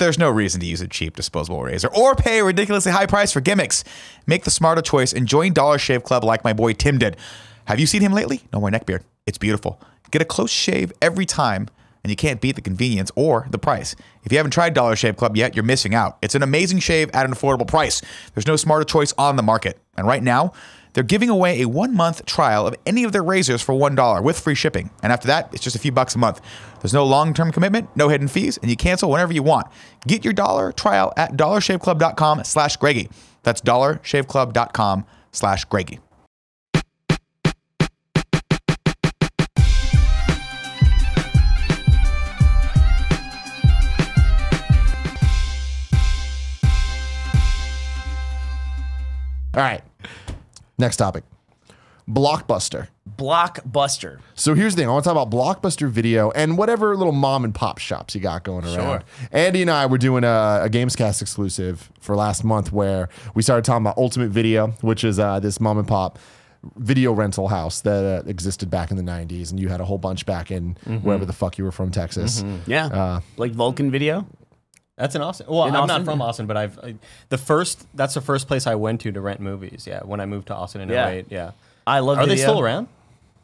there's no reason to use a cheap disposable razor or pay a ridiculously high price for gimmicks. Make the smarter choice and join Dollar Shave Club like my boy Tim did. Have you seen him lately? No more neck beard. It's beautiful. Get a close shave every time, and you can't beat the convenience or the price. If you haven't tried Dollar Shave Club yet, you're missing out. It's an amazing shave at an affordable price. There's no smarter choice on the market. And right now, they're giving away a 1-month trial of any of their razors for $1 with free shipping. And after that, it's just a few bucks a month. There's no long-term commitment, no hidden fees, and you cancel whenever you want. Get your dollar trial at dollarshaveclub.com/Greggy. That's dollarshaveclub.com/Greggy. All right. Next topic. Blockbuster. Blockbuster. So here's the thing. I want to talk about Blockbuster Video and whatever little mom and pop shops you got going around. Sure. Andy and I were doing a Gamescast exclusive for last month where we started talking about Ultimate Video, which is this mom and pop video rental house that existed back in the 90s. And you had a whole bunch back in wherever the fuck you were from, Texas. Yeah. Like Vulcan Video. That's in Austin. Well, I'm not from Austin, but that's the first place I went to rent movies. Yeah, when I moved to Austin in 08. Yeah. I love Are video. they still around?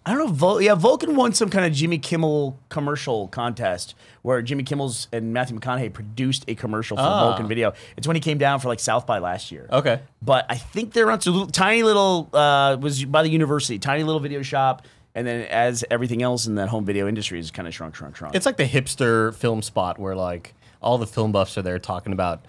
I don't know. Vulcan won some kind of Jimmy Kimmel commercial contest where Jimmy Kimmel's and Matthew McConaughey produced a commercial for Vulcan Video. It's when he came down for like South by last year. Okay. But I think they're on a tiny little, was by the university, tiny little video shop. And then as everything else in that home video industry is kind of shrunk. It's like the hipster film spot where like all the film buffs are there talking about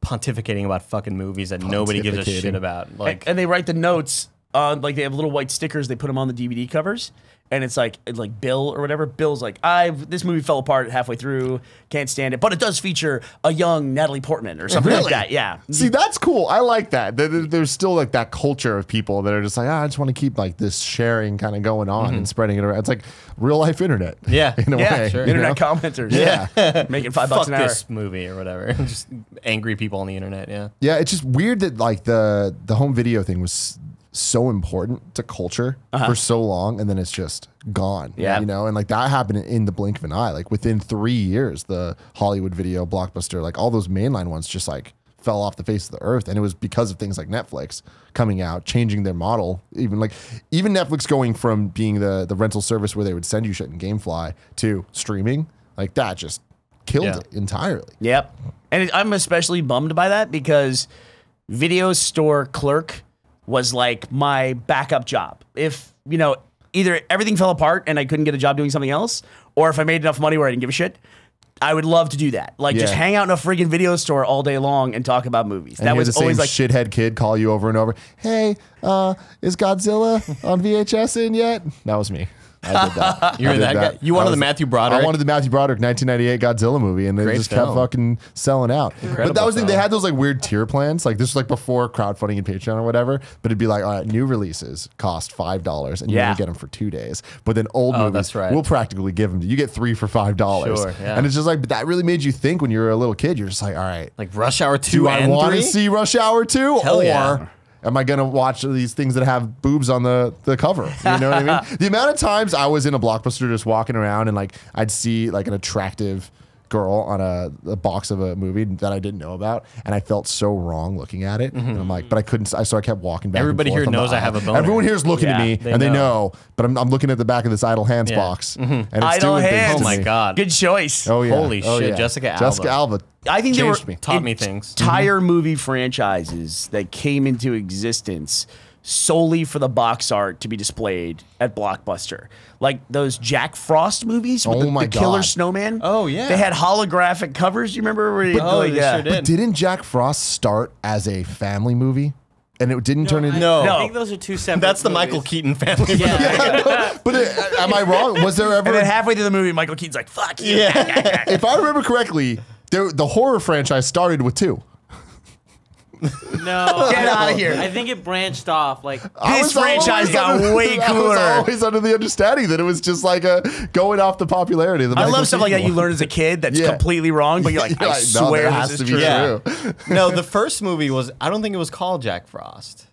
pontificating about fucking movies that nobody gives a shit about. Like, and they write the notes on, like they have little white stickers. They put them on the DVD covers, and it's like Bill or whatever. Bill's like, this movie fell apart halfway through, can't stand it, but it does feature a young Natalie Portman or something like that. Yeah. See, that's cool. I like that. There's still like that culture of people that are just like, I just want to keep like this sharing kind of going on and spreading it around. It's like real life internet. Yeah. In a way. Sure. Internet commenters. Yeah. Making $5 fuck an hour. this movie or whatever. Just angry people on the internet. Yeah. Yeah. It's just weird that like the home video thing was so important to culture for so long, and then it's just gone. Yeah. You know, and like that happened in the blink of an eye. Like within 3 years, the Hollywood Video, Blockbuster, like all those mainline ones just like fell off the face of the earth. And it was because of things like Netflix coming out, changing their model. Even Netflix going from being the rental service where they would send you shit in GameFly to streaming, like that just killed it entirely. Yep. And I'm especially bummed by that because video store clerk was like my backup job. If, you know, either everything fell apart and I couldn't get a job doing something else, or if I made enough money where I didn't give a shit, I would love to do that. Like just hang out in a friggin' video store all day long and talk about movies. And that was the always same like shithead kid call you over and over. Hey, is Godzilla on VHS in yet? That was me. I did that. You're that guy. You wanted the Matthew Broderick. I wanted the Matthew Broderick 1998 Godzilla movie, and they just kept fucking selling out. But that was the thing. They had those like weird tier plans. Like this was like before crowdfunding and Patreon or whatever. But it'd be like, all right, new releases cost $5, and you only get them for 2 days. But then old movies, we'll practically give them. You get 3 for $5. Sure, yeah. And it's just like, but that really made you think when you were a little kid. You're just like, all right, like Rush Hour 2 do and I want 3? to see Rush Hour 2? Hell or yeah. am I going to watch these things that have boobs on the cover? You know what I mean? The amount of times I was in a Blockbuster just walking around and like I'd see like an attractive girl on a box of a movie that I didn't know about, and I felt so wrong looking at it. And I'm like, but I couldn't. So I kept walking back. Everybody and forth here on knows I have a boner. Everyone here is looking at me, and they know. But I'm looking at the back of this Idle Hands box, and it's Idle doing Hands. things to Oh my me. God. good choice. Oh yeah. Holy shit, Jessica Alba. Jessica Alba. I think there were changed me. Taught me things. entire movie franchises that came into existence solely for the box art to be displayed at Blockbuster. Like those Jack Frost movies with the Killer Snowman. Oh, yeah. They had holographic covers. You remember? Where you, Oh, they sure did. But didn't Jack Frost start as a family movie? And it didn't turn into... No. I think those are two separate That's the movies. Michael Keaton family. But am I wrong? Was there ever... And then halfway through the movie, Michael Keaton's like, fuck you. Yeah. If I remember correctly, the horror franchise started with 2. No. Get out of here. I think it branched off. Like, This franchise got way I was cooler. always under the understanding that it was just like going off the popularity of the I Michael love stuff like that Keaton you learn as a kid that's completely wrong, but you're like, one. I No, swear that has this to is be true. Yeah. true. No, the first movie was, I don't think it was called Jack Frost.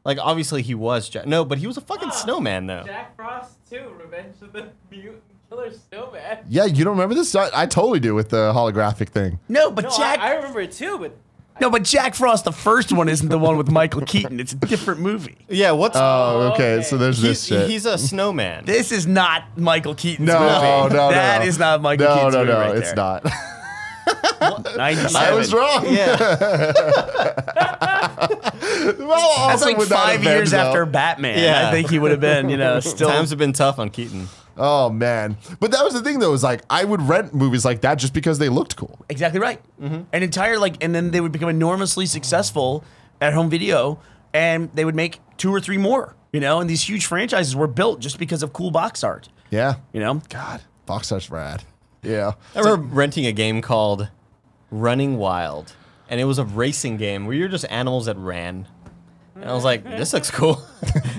Like, obviously he was Jack. No, but he was a fucking snowman, though. Jack Frost 2, Revenge of the Mutant Killer Snowman. Yeah, you don't remember this? I totally do with the holographic thing. No, but No, Jack. I remember it too, but No, but Jack Frost, the first one, isn't the one with Michael Keaton. It's a different movie. Yeah, what's Oh, okay. okay. So there's this shit. he's a snowman. This is not Michael Keaton's no, movie. no, That no. is not Michael no, Keaton's no, movie no, right it's there. not. 97. I was wrong. Yeah. Well, That's like with that 5 event, years though. after Batman. Yeah. I think he would have been, still. Times have been tough on Keaton. Oh man, but that was the thing though. Is like I would rent movies like that just because they looked cool. Exactly right. An entire and then they would become enormously successful at home video, and they would make 2 or 3 more. And these huge franchises were built just because of cool box art. Yeah. God, God, box art's rad. Yeah. I remember renting a game called Running Wild, and it was a racing game where you're just animals that ran. And I was like, this looks cool.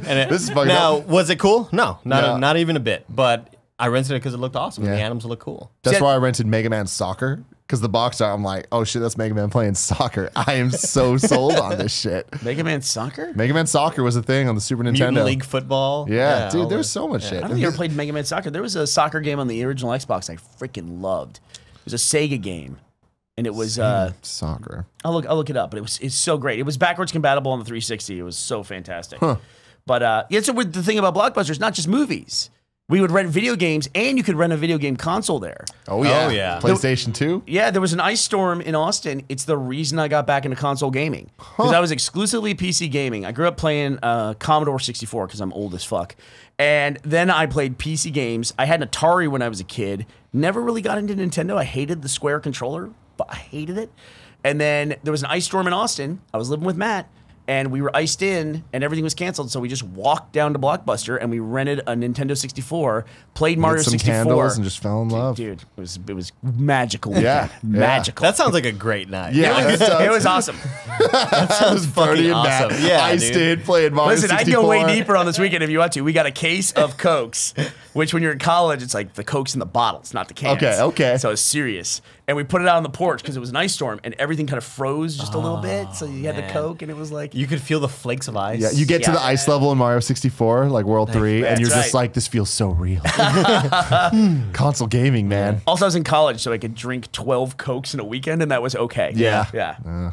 And This is fucking now, up. was it cool? No, No. not even a bit. But I rented it because it looked awesome. And Yeah. the animals look cool. That's See, why I rented Mega Man Soccer because the box art. I'm like, oh shit, that's Mega Man playing soccer. I am so sold on this shit. Mega Man Soccer? Mega Man Soccer was a thing on the Super Mutant Nintendo. League football. Yeah, all dude, the- there's so much shit. I don't think I ever played Mega Man Soccer. There was a soccer game on the original Xbox I freaking loved. It was a Sega game. And it was Soccer. I'll look it up, but it's so great. It was backwards compatible on the 360. It was so fantastic. But so with the thing about Blockbuster, it's not just movies. We would rent video games, and you could rent a video game console there. Oh yeah. Oh, yeah. PlayStation 2. Yeah, there was an ice storm in Austin. It's the reason I got back into console gaming. Because I was exclusively PC gaming. I grew up playing Commodore 64 because I'm old as fuck. And then I played PC games. I had an Atari when I was a kid. Never really got into Nintendo. I hated the Square controller, but I hated it. And then there was an ice storm in Austin. I was living with Matt. And we were iced in, and everything was canceled. So we just walked down to Blockbuster, and we rented a Nintendo 64, played Mario Lit some 64. candles and just fell in love. Dude, it was magical. Yeah, weekend. yeah. Magical. That sounds like a great night. Yeah, It was awesome. that sounds fucking Partying awesome. back. Yeah, Iced dude. in, playing Mario Listen, 64. I'd go way deeper on this weekend if you want to. We got a case of Cokes, which when you're in college, it's like the Coke's in the bottles, not the cans. Okay. So it's serious. And we put it out on the porch because it was an ice storm, and everything kind of froze just a little bit. So you had the man. Coke, and it was like... You could feel the flakes of ice. Yeah, you get to Yeah. the ice level in Mario 64, like World 3, and That's you're just right. like, this feels so real. Console gaming, man. Also, I was in college, so I could drink 12 Cokes in a weekend, and that was okay. Yeah. Yeah.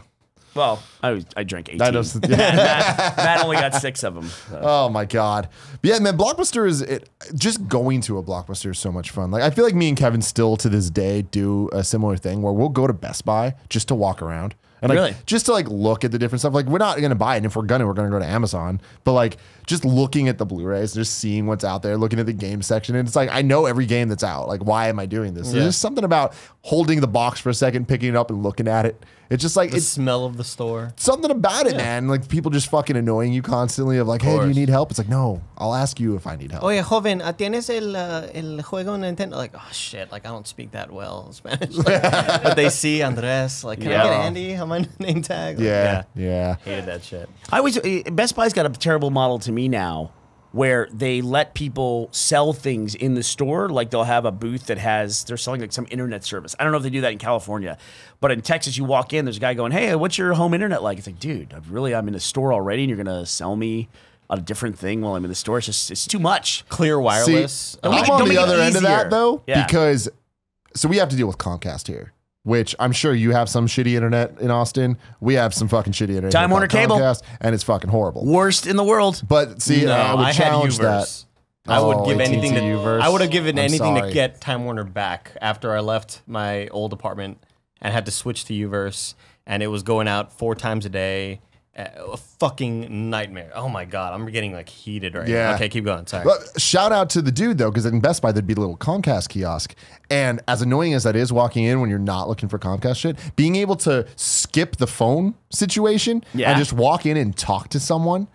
Well, I drank 18. That does- Matt only got 6 of them. So. Oh my god. But yeah, man, Blockbuster just going to a Blockbuster is so much fun. Like I feel like me and Kevin still to this day do a similar thing where we'll go to Best Buy just to walk around. And like, Really? just to like look at the different stuff. Like we're not gonna buy it, and if we're gonna go to Amazon. But like just looking at the Blu-rays, just seeing what's out there, looking at the game section, and it's like I know every game that's out. Like why am I doing this? There's just something about holding the box for a second, picking it up, and looking at it. It's just like The it's smell of the store. something about it, man. Like people just fucking annoying you constantly of like, hey, do you course. need help? It's like, no, I'll ask you if I need help. Oye, joven, ¿tienes el juego Nintendo? Like, oh shit, like I don't speak that well Spanish. Like, but they see Andres, like, can I get Andy on my name tag? Like, Yeah. Hated that shit. Best Buy's got a terrible model to me now where they let people sell things in the store. Like they'll have a booth that they're selling like some internet service. I don't know if they do that in California, but in Texas, you walk in, there's a guy going, hey, what's your home internet like? It's like, dude, I'm in the store already and you're going to sell me a different thing while I'm in the store. It's too much. Clear wireless. Don't make I'm it- on don't the make it other end of that easier. though, Yeah. because so we have to deal with Comcast here, which I'm sure you have some shitty internet in Austin. We have some fucking shitty internet. Time Warner called Cable. Comcast, and it's fucking horrible. Worst in the world. But see, No, I would I had challenge that. Uverse. I would Oh, give anything to AT&T Uverse. I would have given I'm anything to sorry. get Time Warner back after I left my old apartment and had to switch to Uverse, and it was going out 4 times a day. A fucking nightmare. Oh my god, I'm getting like heated right Yeah. now. Okay, keep going. Sorry. But shout out to the dude though, because in Best Buy there'd be a little Comcast kiosk, and as annoying as that is, walking in when you're not looking for Comcast shit, being able to skip the phone situation Yeah. and just walk in and talk to someone.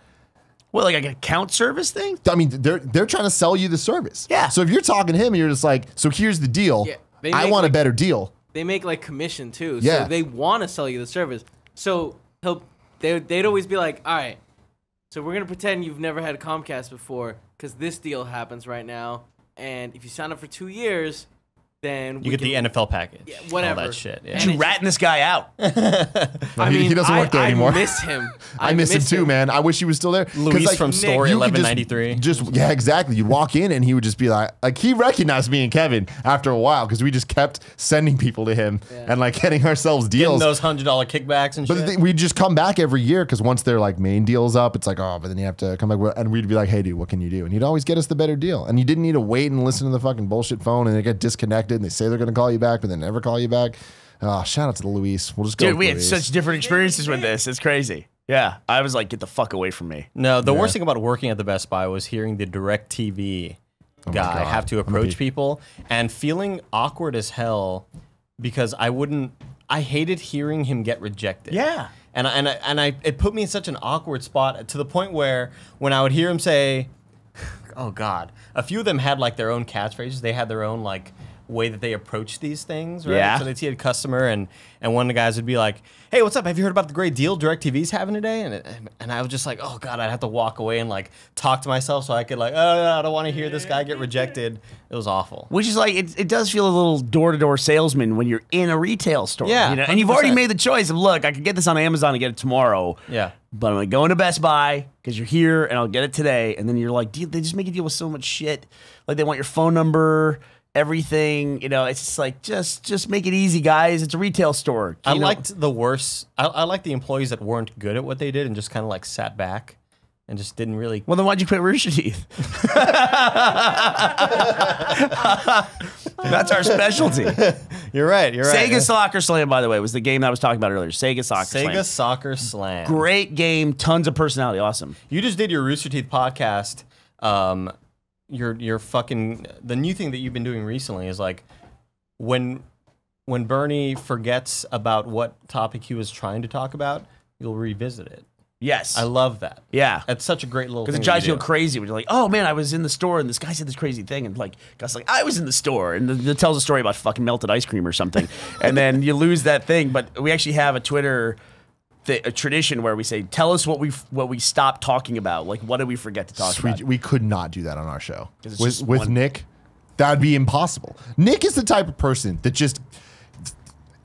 Well, like an account service thing? I mean, they're trying to sell you the service. Yeah. So if you're talking to him and you're just like, so here's the deal. Yeah, they I make, want a like- better deal. They make like commission too. Yeah. So they want to sell you the service. So they'd always be like, all right, so we're going to pretend you've never had Comcast before because this deal happens right now. And if you sign up for 2 years, then You get the NFL package. Yeah, whatever. All that shit. Yeah. And You it's ratting this guy out. I mean, he doesn't work there anymore. I miss him. I miss him too, man. I wish he was still there. 'Cause, Luis from store you could 1193. Yeah, exactly. You'd walk in and he would just be like he recognized me and Kevin after a while because we just kept sending people to him and like getting ourselves Getting deals. those $100 kickbacks and But shit. we'd just come back every year because once their like main deal's up, it's like, oh, but then you have to come back. And we'd be like, hey, dude, what can you do? And he'd always get us the better deal. And you didn't need to wait and listen to the fucking bullshit phone and they get disconnected and they say they're going to call you back, but they never call you back. Oh, shout out to the Luis. We'll just go. Dude, with we had Luis. such different experiences with this. It's crazy. Yeah. I was like, get the fuck away from me. No, the worst thing about working at the Best Buy was hearing the DirecTV guy God. have to approach people and feeling awkward as hell because I hated hearing him get rejected. Yeah. It put me in such an awkward spot to the point where when I would hear him say, oh God, a few of them had like their own catchphrases. They had their own like way that they approach these things, right? Yeah. So they'd see a customer and one of the guys would be like, hey, what's up? Have you heard about the great deal DirecTV's having today? And I was just like, oh God, I'd have to walk away and like talk to myself so I could like, oh, I don't want to hear this guy get rejected. It was awful. Which is like, it does feel a little door-to-door salesman when you're in a retail store. Yeah, You know? And you've already 100%. made the choice of, look, I could get this on Amazon and get it tomorrow. Yeah. But I'm going to go into Best Buy because you're here and I'll get it today. And then you're like, they just make you deal with so much shit. Like they want your phone number, everything. You know, it's just like, just make it easy, guys. It's a retail store. I You know? liked the worst. I liked the employees that weren't good at what they did and just kind of like sat back and just didn't really. Well, then why'd you quit Rooster Teeth? That's our specialty. You're right. You're right. Sega Soccer Slam, by the way, was the game that I was talking about earlier. Sega Soccer Slam. Sega Soccer Slam. Great game, tons of personality, awesome. You just did your Rooster Teeth podcast. Your fucking the new thing that you've been doing recently is like when Bernie forgets about what topic he was trying to talk about, you'll revisit it. Yes. I love that. Yeah. That's such a great little thing. Because it that drives you do. crazy when you're like, oh man, I was in the store and this guy said this crazy thing. And like, Gus like, I was in the store. And it tells a story about fucking melted ice cream or something. And then you lose that thing. But we actually have a Twitter a tradition where we say, tell us what we stopped talking about. Like, what did we forget to talk about? We could not do that on our show. 'Cause it's With, just with one- Nick, that'd be impossible. Nick is the type of person that just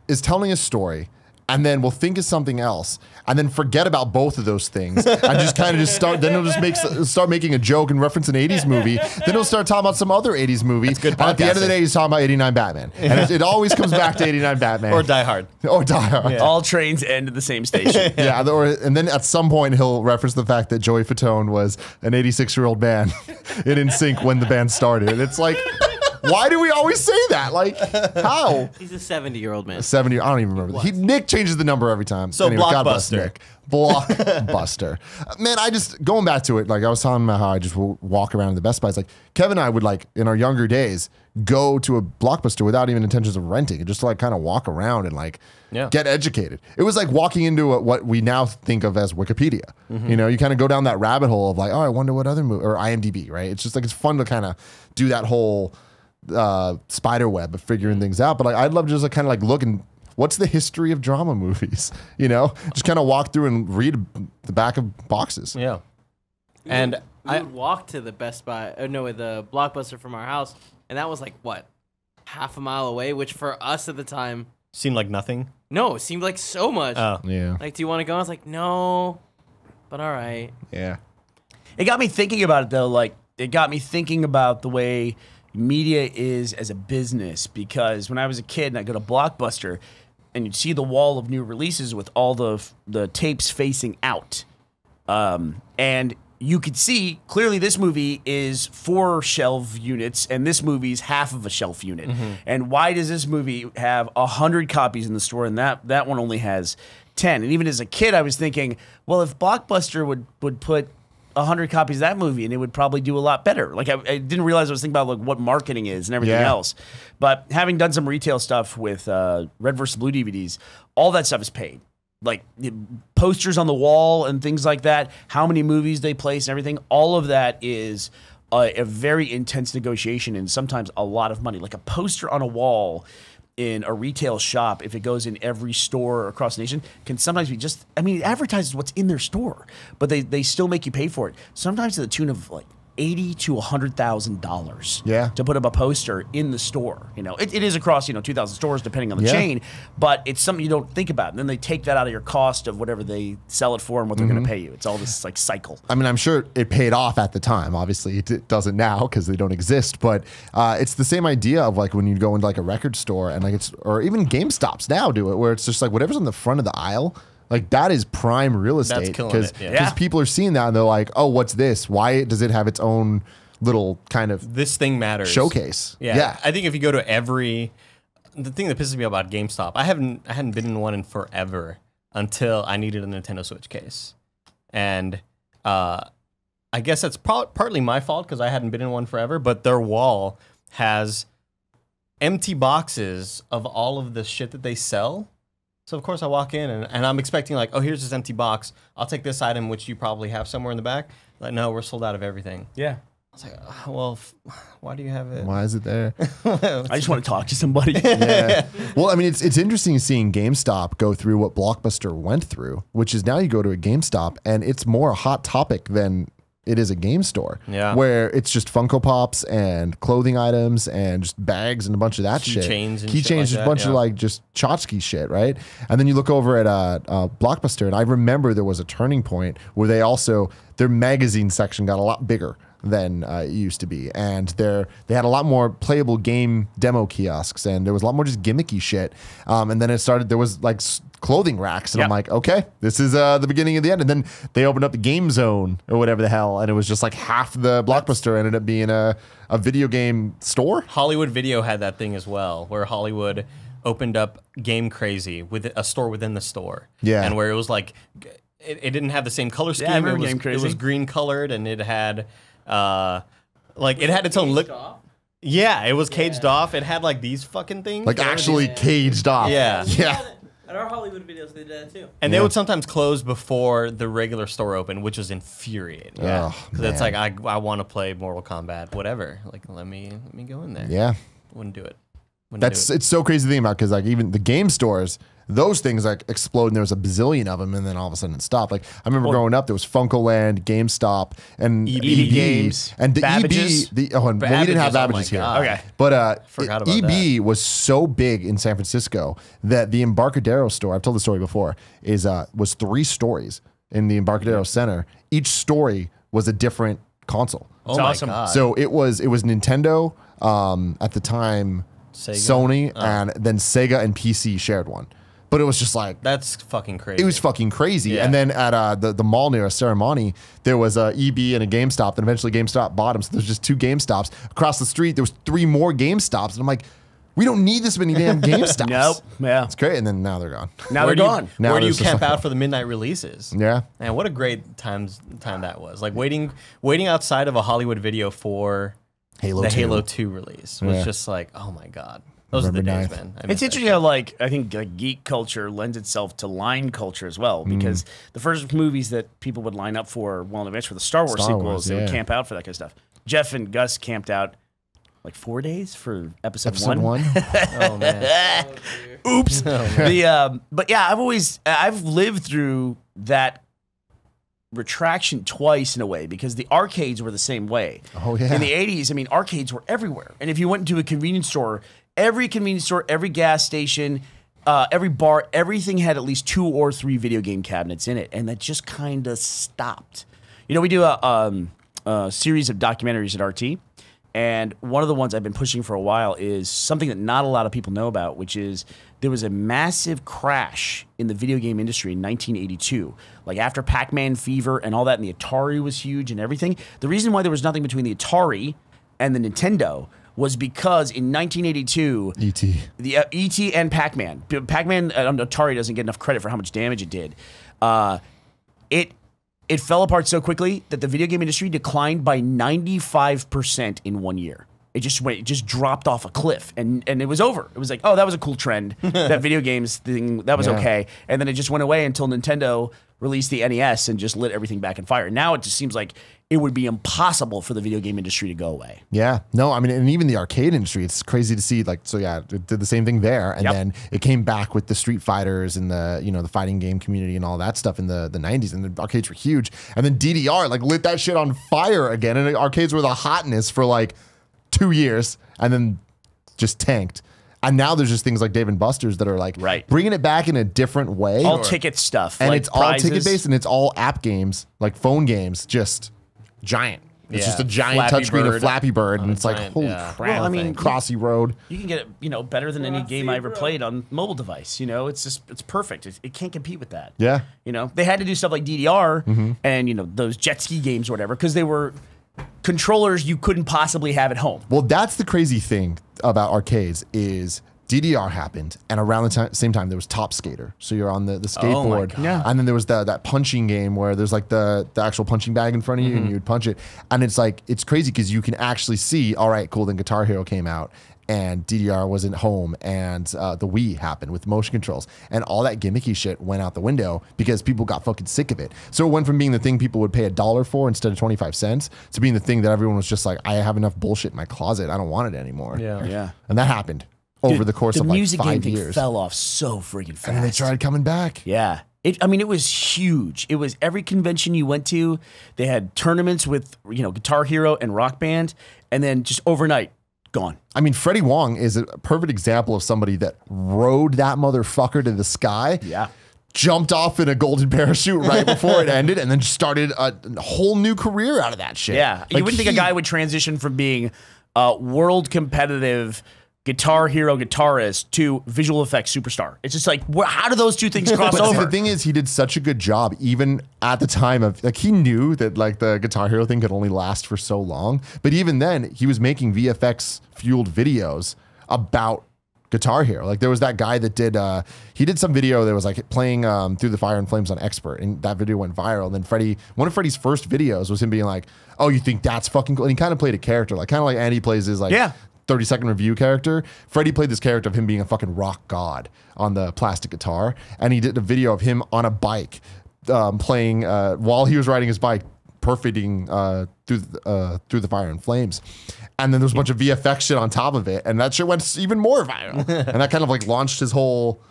is telling a story and then will think of something else and then forget about both of those things and just kind of just start. Then he'll just start making a joke and reference an 80s movie. Then he'll start talking about some other 80s movie. good And at the end of the podcasting. day, he's talking about 89 Batman. And it always comes back to 89 Batman. Or Die Hard. Or Die Hard. All trains end at the same station. Yeah, and then at some point he'll reference the fact that Joey Fatone was an 86-year-old man in NSYNC when the band started. And it's like, why do we always say that? Like, how? He's a 70-year-old man. 70, I don't even remember. Nick changes the number every time. So God bless Blockbuster. Nick. Blockbuster. Man, going back to it, like I was talking about how I just walk around in the Best Buy. It's like Kevin and I would like, in our younger days, go to a Blockbuster without even intentions of renting and just to like kind of walk around and like get educated. It was like walking into what we now think of as Wikipedia. You know, you kind of go down that rabbit hole of like, oh, I wonder what other movie, or IMDb, right? It's just like, it's fun to kind of do that whole spider web of figuring things out. But like, I'd love to just like kind of like look and what's the history of drama movies, you know, just kind of walk through and read the back of boxes. Yeah. And we would walk to the Best Buy, the Blockbuster from our house, and that was like what, half a mile away, which for us at the time seemed like nothing. no, it seemed like so much. Oh. Yeah. Like, do you want to go? I was like, no, but all right. Yeah. It got me thinking about it though. Like, it got me thinking about the way media is as a business, because when I was a kid and I go to Blockbuster and you'd see the wall of new releases with all the tapes facing out, and you could see clearly this movie is 4 shelf units and this movie's half of a shelf unit. And why does this movie have 100 copies in the store and that one only has 10? And even as a kid, I was thinking, well, if Blockbuster would put 100 copies of that movie and it would probably do a lot better. Like, I didn't realize I was thinking about like what marketing is and everything else. But having done some retail stuff with Red vs. Blue DVDs, all that stuff is paid. Like posters on the wall and things like that, how many movies they place and everything, all of that is a very intense negotiation and sometimes a lot of money. Like a poster on a wall in a retail shop, if it goes in every store across the nation, can sometimes be just, I mean, it advertises what's in their store, but they still make you pay for it. Sometimes to the tune of like $80,000 to $100,000 Yeah. to put up a poster in the store. You know, it is across 2,000 stores depending on the Yeah. chain, but it's something you don't think about. And then they take that out of your cost of whatever they sell it for and what they're going to pay you. It's all this like cycle. I mean, I'm sure it paid off at the time. Obviously, it doesn't now because they don't exist. But it's the same idea of like when you go into like a record store and like or even GameStops now do it, where it's just like whatever's on the front of the aisle. Like that is prime real estate killing because it, yeah. people are seeing that and they're like, oh, what's this? Why does it have its own little kind of This thing matters. showcase? Yeah. I think if you go to the thing that pisses me off about GameStop, I hadn't been in one in forever until I needed a Nintendo Switch case. And I guess that's partly my fault because I hadn't been in one forever, but their wall has empty boxes of all of the shit that they sell. So, of course, I walk in and I'm expecting like, oh, here's this empty box. I'll take this item, which you probably have somewhere in the back. Like, no, we're sold out of everything. Yeah. I was like, well, why do you have it? Why is it there? I just want to talk to somebody. Yeah. Well, I mean, it's interesting seeing GameStop go through what Blockbuster went through, which is now you go to a GameStop and it's more a hot topic than it is a game store. Yeah. Where it's just Funko Pops and clothing items and just bags and a bunch of that shit. Keychains and Keychains, shit like just a that, bunch of yeah. like just tchotchke shit, right? And then you look over at Blockbuster, and I remember there was a turning point where their magazine section got a lot bigger than it used to be, and they had a lot more playable game demo kiosks, and there was a lot more just gimmicky shit. And then there was like clothing racks, and I'm like, okay, this is the beginning of the end. And then they opened up the Game Zone or whatever the hell, and it was just like half the Blockbuster ended up being a video game store. Hollywood Video had that thing as well, where Hollywood opened up Game Crazy with a store within the store. Yeah. And where it was like, it didn't have the same color scheme. I remember it was, Game Crazy. It was green colored, and it had it had its own look. Yeah, it was caged off. It had like these fucking things. Like actually caged off. Yeah. Yeah. At our Hollywood videos, they did that too. And they would sometimes close before the regular store opened, which was infuriating. Yeah. Because it's like, I want to play Mortal Kombat, whatever. Like, let me go in there. Yeah. Wouldn't do it. It's so crazy to think about because like even the game stores, those things like explode and there was a bazillion of them and then all of a sudden it stopped. Like I remember growing up, there was Funkoland, GameStop, and EB Games, and the Babbage's. EB. We didn't have Babbage's, oh my Babbage's here. God. Okay. But Forgot about EB was so big in San Francisco that the Embarcadero store, I've told the story before, was 3 stories in the Embarcadero Center. Each story was a different console. Oh my awesome. God. So it was Nintendo at the time, Sega? Sony, and then Sega and PC shared one. But it was just like That's fucking crazy. it was fucking crazy. Yeah. And then at the mall near Ceremony, there was a EB and a GameStop. Then eventually GameStop bought them. So there's just 2 GameStops across the street. There was 3 more GameStops, and I'm like, we don't need this many damn GameStops. Nope. Yeah. It's great. And then now they're gone. Now Where they're do you- gone. Now Where do you there's just camp like- out for the midnight releases? Yeah. Man, what a great time that was. Like waiting outside of a Hollywood Video for Halo the 2. Halo 2 release was Yeah. just like, oh my God. Those are the November days, 9th. man. I miss It's that interesting shit. how, like, I think like, geek culture lends itself to line culture as well, because the first movies that people would line up for well in advance were the Star Wars Star sequels. Wars, They would yeah. camp out for that kind of stuff. Jeff and Gus camped out like 4 days for episode Episode 1. Oh man. Oops. But yeah, I've lived through that retraction twice in a way, because the arcades were the same way. Oh, yeah. In the 80s, I mean, arcades were everywhere. And if you went into a convenience store, every gas station, every bar, everything had at least 2 or 3 video game cabinets in it. And that just kind of stopped. You know, we do a series of documentaries at RT. And one of the ones I've been pushing for a while is something that not a lot of people know about, which is there was a massive crash in the video game industry in 1982. Like after Pac-Man fever and all that, and the Atari was huge and everything. The reason why there was nothing between the Atari and the Nintendo was because in 1982, E.T. the E.T. and Pac-Man. Pac-Man on Atari doesn't get enough credit for how much damage it did. It fell apart so quickly that the video game industry declined by 95% in 1 year. it just dropped off a cliff, and it was over. It was like, oh, that was a cool trend. That video games thing, that was okay. And then it just went away until Nintendo released the NES and just lit everything back in fire. Now it just seems like it would be impossible for the video game industry to go away. Yeah, no, I mean, and even the arcade industry, it's crazy to see. Like, so yeah, it did the same thing there, and then it came back with the Street Fighters and the the fighting game community and all that stuff in the 90s, and the arcades were huge. And then DDR like lit that shit on fire again, and the arcades were the hotness for like 2 years, and then just tanked. And now there's just things like Dave & Buster's that are like bringing it back in a different way. All ticket stuff, and like it's prizes. all ticket based, and it's all app games, like phone games, just giant. It's just a giant touchscreen of Flappy Bird, and it's like, holy crap. Well, I mean, Crossy Road. You can get it, better than any game I ever played on mobile device. It's perfect. It can't compete with that. Yeah. They had to do stuff like DDR and those jet ski games or whatever because they were controllers you couldn't possibly have at home. Well, that's the crazy thing about arcades is DDR happened, and around the same time there was Top Skater. So you're on the skateboard, and then there was that punching game where there's like the actual punching bag in front of you, and you would punch it. And it's like it's crazy because you can actually see. All right, cool. Then Guitar Hero came out, and DDR wasn't home, and the Wii happened with motion controls, and all that gimmicky shit went out the window because people got fucking sick of it. So it went from being the thing people would pay $1 for instead of 25 cents to being the thing that everyone was just like, I have enough bullshit in my closet. I don't want it anymore. Yeah. And that happened over the course of like 5 years. The music game thing fell off so freaking fast. And then they tried coming back. Yeah. It was huge. It was every convention you went to, they had tournaments with, Guitar Hero and Rock Band, and then just overnight, gone. I mean, Freddie Wong is a perfect example of somebody that rode that motherfucker to the sky. Yeah. Jumped off in a golden parachute right before it ended, and then started a whole new career out of that shit. Yeah. Like, you wouldn't think a guy would transition from being a world competitive Guitar Hero guitarist to visual effects superstar. It's just like, how do those two things cross over? The thing is, he did such a good job, even at the time of, like, he knew that, like, the Guitar Hero thing could only last for so long. But even then, he was making VFX-fueled videos about Guitar Hero. Like, there was that guy that did, he did some video that was, like, playing Through the Fire and Flames on Expert, and that video went viral. And then one of Freddie's first videos was him being like, oh, you think that's fucking cool? And he kind of played a character, like, kind of like Andy plays his, like, 30-second review character. Freddie played this character of him being a fucking rock god on the plastic guitar, and he did a video of him on a bike playing while he was riding his bike, perfecting through the Fire and Flames. And then there was a bunch of VFX shit on top of it, and that shit went even more viral. And that kind of like launched his whole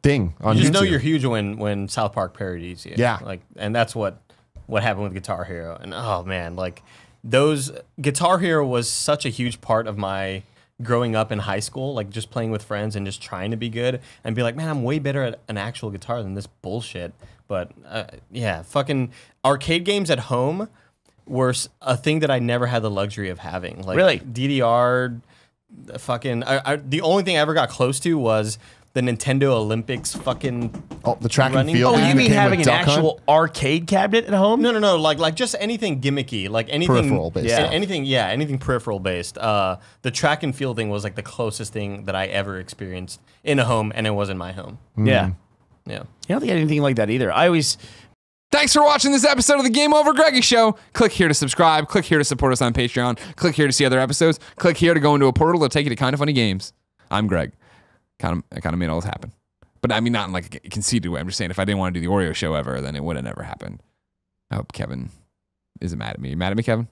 thing on YouTube. You just know you're huge when South Park parodies you. Yeah. Like, and that's what happened with Guitar Hero. And oh man, like, those Guitar Hero was such a huge part of my growing up in high school, like just playing with friends and just trying to be good and be like, man, I'm way better at an actual guitar than this bullshit. But yeah, fucking arcade games at home were a thing that I never had the luxury of having. Like, really? DDR, fucking, the only thing I ever got close to was the Nintendo Olympics fucking the track and field. Oh, you mean having an actual arcade cabinet at home? No. Like just anything gimmicky, like anything peripheral based. Yeah, anything peripheral based. The track and field thing was like the closest thing that I ever experienced in a home, and it wasn't my home. Yeah. Yeah. I don't think I had anything like that either. Thanks for watching this episode of the Game Over Greggy Show. Click here to subscribe. Click here to support us on Patreon. Click here to see other episodes. Click here to go into a portal to take you to Kind of Funny Games. I'm Greg. I kind of made all this happen. But I mean, not in like a conceited way. I'm just saying if I didn't want to do the Oreo show ever, then it would have never happened. I hope Kevin isn't mad at me. You mad at me, Kevin?